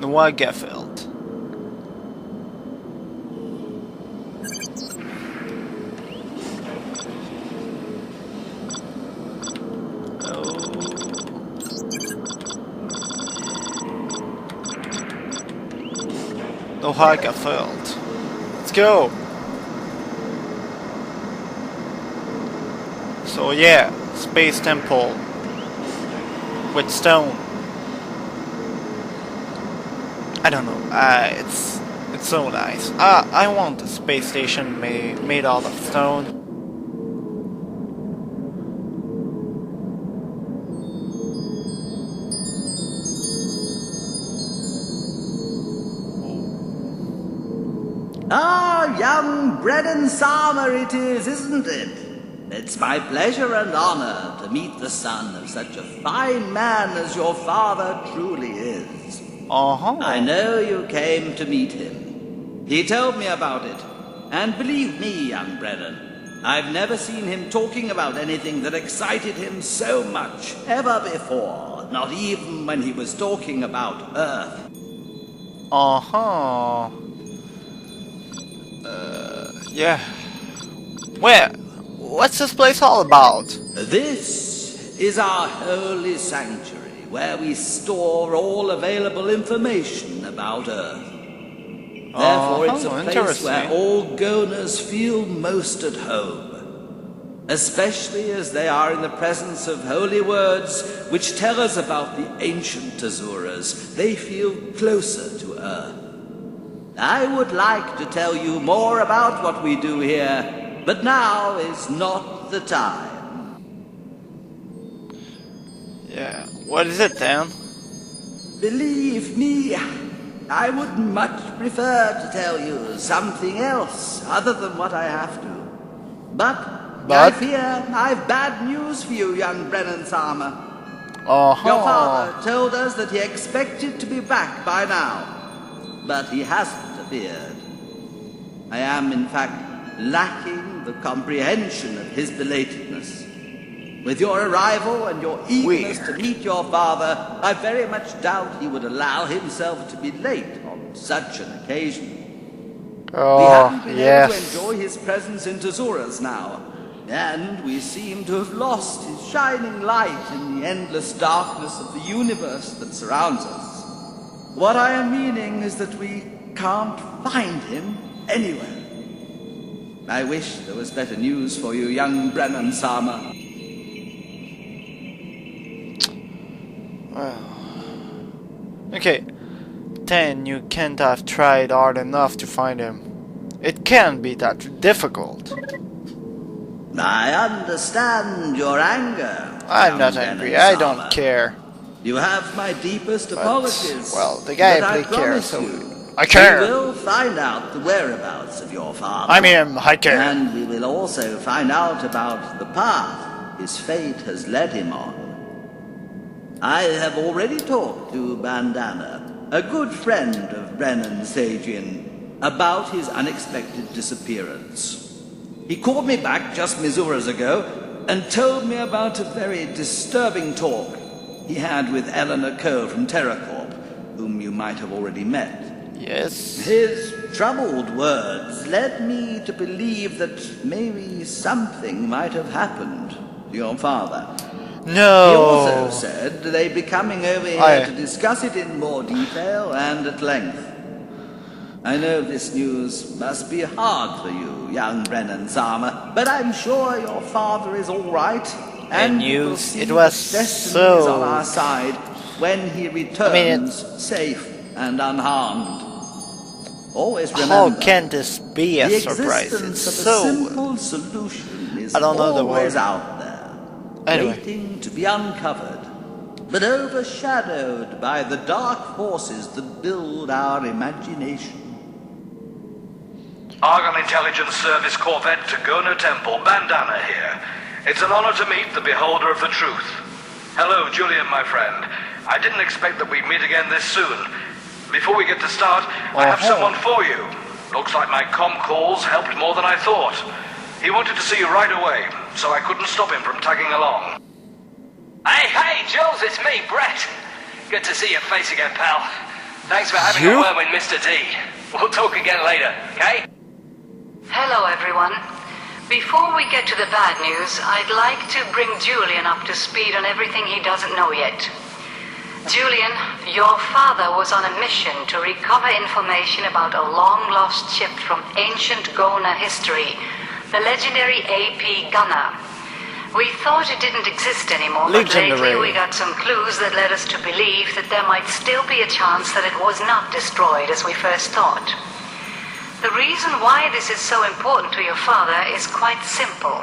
Wagafeld. No Wagafeld. Let's go. So yeah, Space Temple with stone. I don't know. It's so nice. I want a space station made out of stone. Ah, young Brennan Sama it is, isn't it? It's my pleasure and honor to meet the son of such a fine man as your father truly is. I know you came to meet him. He told me about it. And believe me, young Brennan, I've never seen him talking about anything that excited him so much ever before. Not even when he was talking about Earth. Yeah. Where? What's this place all about? This is our holy sanctuary, where we store all available information about Earth. Therefore, it's a place where all Goners feel most at home. Especially as they are in the presence of holy words which tell us about the ancient Azuras. They feel closer to Earth. I would like to tell you more about what we do here, but now is not the time. Yeah, what is it then? Believe me, I would much prefer to tell you something else other than what I have to. But I fear I've bad news for you, young Brennan Sama. Your father told us that he expected to be back by now. But he hasn't appeared. I am, in fact, lacking the comprehension of his belatedness. With your arrival and your eagerness to meet your father, I very much doubt he would allow himself to be late on such an occasion. We haven't been able to enjoy his presence in Tezuras now, and we seem to have lost his shining light in the endless darkness of the universe that surrounds us. What I am meaning is that we can't find him anywhere. I wish there was better news for you, young Brennan Sama. Well, okay. Then you can't have tried hard enough to find him. It can't be that difficult. I understand your anger. I'm not angry. I don't care. You have my deepest apologies. Well, the guy played care, so I care. We will find out the whereabouts of your father. I mean, I care. And we will also find out about the path his fate has led him on. I have already talked to Bandana, a good friend of Brennan Sagian, about his unexpected disappearance. He called me back just Mizuras ago and told me about a very disturbing talk he had with Eleanor Coe from TerraCorp, whom you might have already met. Yes. His troubled words led me to believe that maybe something might have happened to your father. No. He also said they'd be coming over here to discuss it in more detail and at length. I know this news must be hard for you, young Brennan Sama, but I'm sure your father is all right. And it was so on our side when he returns safe and unharmed. Always remember, how can this be a surprise? It's so simple solution is I don't know the word out there, waiting to be uncovered, but overshadowed by the dark forces that build our imagination. Argon Intelligence Service Corvette to Gona Temple, Bandana here. It's an honor to meet the beholder of the truth. Hello, Julian, my friend. I didn't expect that we'd meet again this soon. Before we get to start, I have someone for you. Looks like my comm calls helped more than I thought. He wanted to see you right away, so I couldn't stop him from tagging along. Hey, Jules, it's me, Brett. Good to see your face again, pal. Thanks for having a word with Mr. D. We'll talk again later, okay? Hello, everyone. Before we get to the bad news, I'd like to bring Julian up to speed on everything he doesn't know yet. Julian, your father was on a mission to recover information about a long-lost ship from ancient Gona history, the legendary AP Gunner. We thought it didn't exist anymore, but lately we got some clues that led us to believe that there might still be a chance that it was not destroyed as we first thought. The reason why this is so important to your father is quite simple.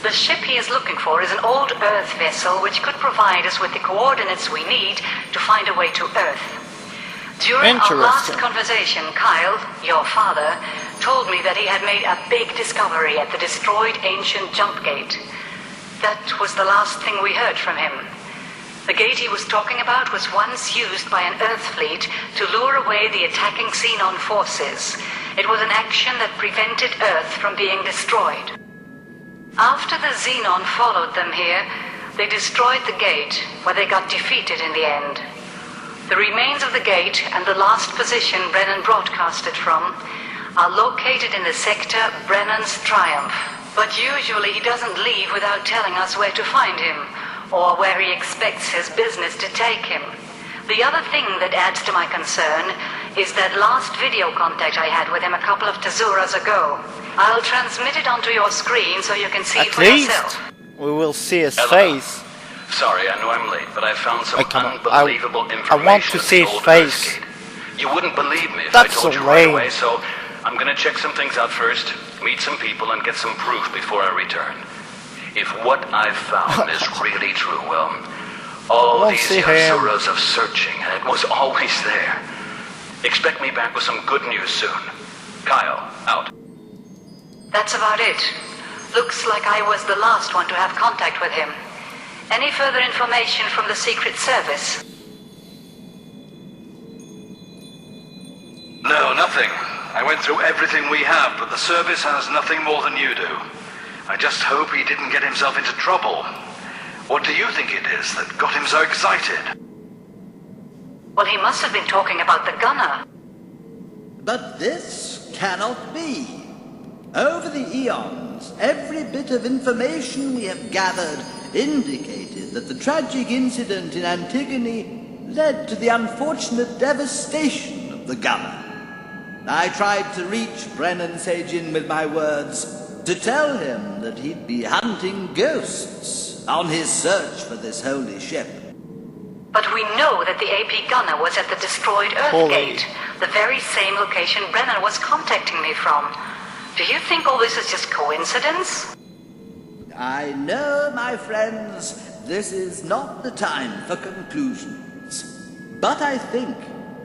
The ship he is looking for is an old Earth vessel which could provide us with the coordinates we need to find a way to Earth. During our last conversation, Kyle, your father, told me that he had made a big discovery at the destroyed ancient jump gate. That was the last thing we heard from him. The gate he was talking about was once used by an Earth fleet to lure away the attacking Xenon forces. It was an action that prevented Earth from being destroyed. After the Xenon followed them here, they destroyed the gate, where they got defeated in the end. The remains of the gate and the last position Brennan broadcasted from are located in the sector Brennan's Triumph. But usually he doesn't leave without telling us where to find him, or where he expects his business to take him. The other thing that adds to my concern is that last video contact I had with him a couple of Tezuras ago. I'll transmit it onto your screen so you can see it for yourself. We will see his face. Sorry, I know I'm late, but I found some unbelievable information. I want to see his face. You wouldn't believe me if I told you right away, so I'm gonna check some things out first, meet some people, and get some proof before I return. If what I've found is really true, well, all these Yasuras of searching, and it was always there. Expect me back with some good news soon. Kyle, out. That's about it. Looks like I was the last one to have contact with him. Any further information from the Secret Service? No, nothing. I went through everything we have, but the service has nothing more than you do. I just hope he didn't get himself into trouble. What do you think it is that got him so excited? Well, he must have been talking about the gunner. But this cannot be. Over the eons, every bit of information we have gathered indicated that the tragic incident in Antigone led to the unfortunate devastation of the gunner. I tried to reach Brennan Seijin with my words, to tell him that he'd be hunting ghosts on his search for this holy ship. But we know that the AP gunner was at the destroyed Earth Gate, the very same location Brennan was contacting me from. Do you think all this is just coincidence? I know, my friends, this is not the time for conclusions. But I think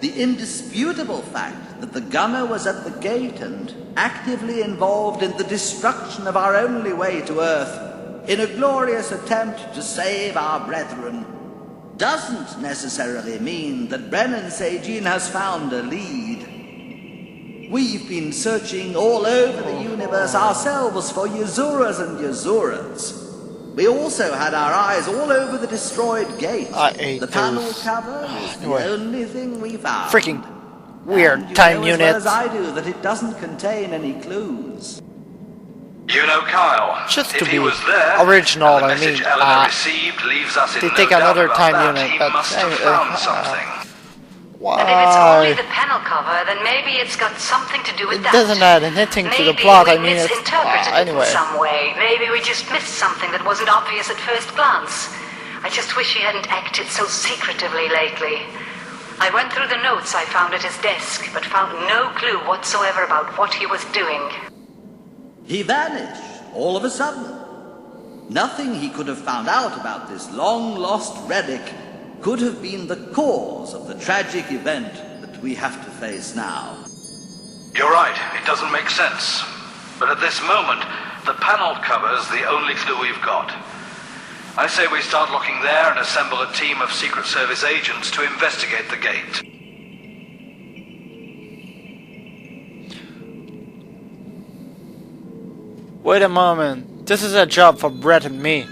the indisputable fact that the gunner was at the gate and actively involved in the destruction of our only way to Earth, in a glorious attempt to save our brethren, doesn't necessarily mean that Brennan Seijin has found a lead. We've been searching all over the universe ourselves for Yazuras and Yazuras. We also had our eyes all over the destroyed gate. The panel cover is the only thing we found. Freaking weird time units. You know as well as I do that it doesn't contain any clues. You know, Kyle, just if to he be was there, original, and the I message mean, Eleanor received leaves us in they no take doubt another about time that. unit, He but must have found something. Why? And if it's only the panel cover, then maybe it's got something to do with that. It doesn't add anything to the plot. I mean, it's anyway. In some way. Maybe we just missed something that wasn't obvious at first glance. I just wish he hadn't acted so secretively lately. I went through the notes I found at his desk, but found no clue whatsoever about what he was doing. He vanished, all of a sudden. Nothing he could have found out about this long-lost relic could have been the cause of the tragic event that we have to face now. You're right, it doesn't make sense. But at this moment, the panel cover's the only clue we've got. I say we start looking there and assemble a team of Secret Service agents to investigate the gate. Wait a moment. This is a job for Brett and me.